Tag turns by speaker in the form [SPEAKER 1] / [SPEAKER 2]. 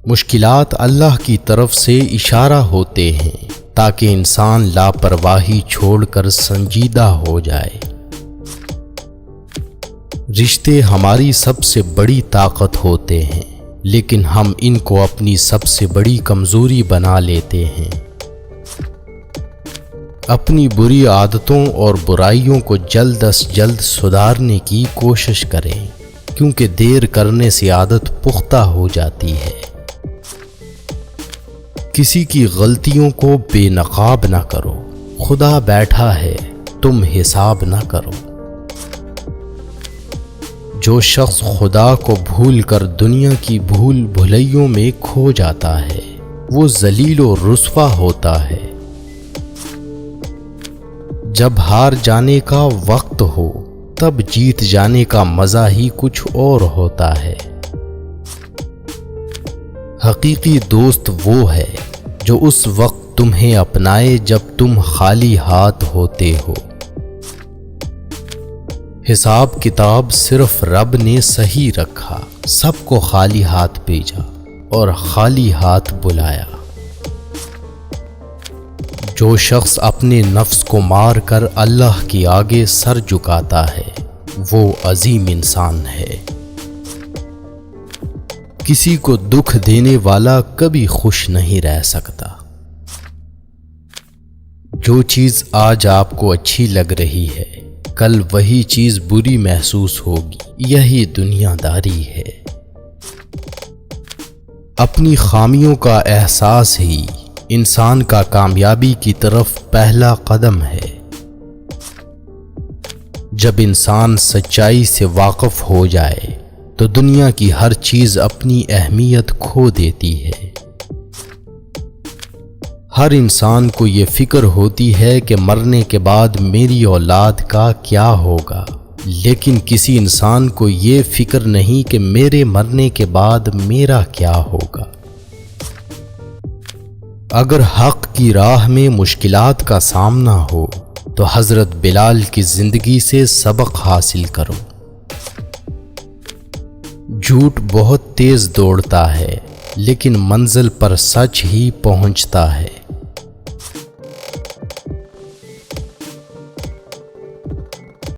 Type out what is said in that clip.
[SPEAKER 1] مشکلات اللہ کی طرف سے اشارہ ہوتے ہیں تاکہ انسان لاپرواہی چھوڑ کر سنجیدہ ہو جائے۔ رشتے ہماری سب سے بڑی طاقت ہوتے ہیں، لیکن ہم ان کو اپنی سب سے بڑی کمزوری بنا لیتے ہیں۔ اپنی بری عادتوں اور برائیوں کو جلد از جلد سدھارنے کی کوشش کریں، کیونکہ دیر کرنے سے عادت پختہ ہو جاتی ہے۔ کسی کی غلطیوں کو بے نقاب نہ کرو، خدا بیٹھا ہے، تم حساب نہ کرو۔ جو شخص خدا کو بھول کر دنیا کی بھول بھلیوں میں کھو جاتا ہے، وہ ذلیل و رسوا ہوتا ہے۔ جب ہار جانے کا وقت ہو تب جیت جانے کا مزہ ہی کچھ اور ہوتا ہے۔ حقیقی دوست وہ ہے جو اس وقت تمہیں اپنائے جب تم خالی ہاتھ ہوتے ہو۔ حساب کتاب صرف رب نے صحیح رکھا، سب کو خالی ہاتھ بھیجا اور خالی ہاتھ بلایا۔ جو شخص اپنے نفس کو مار کر اللہ کے آگے سر جھکاتا ہے، وہ عظیم انسان ہے۔ کسی کو دکھ دینے والا کبھی خوش نہیں رہ سکتا۔ جو چیز آج آپ کو اچھی لگ رہی ہے، کل وہی چیز بری محسوس ہوگی، یہی دنیا داری ہے۔ اپنی خامیوں کا احساس ہی انسان کا کامیابی کی طرف پہلا قدم ہے۔ جب انسان سچائی سے واقف ہو جائے تو دنیا کی ہر چیز اپنی اہمیت کھو دیتی ہے۔ ہر انسان کو یہ فکر ہوتی ہے کہ مرنے کے بعد میری اولاد کا کیا ہوگا، لیکن کسی انسان کو یہ فکر نہیں کہ میرے مرنے کے بعد میرا کیا ہوگا۔ اگر حق کی راہ میں مشکلات کا سامنا ہو تو حضرت بلال کی زندگی سے سبق حاصل کرو۔ جھوٹ بہت تیز دوڑتا ہے، لیکن منزل پر سچ ہی پہنچتا ہے۔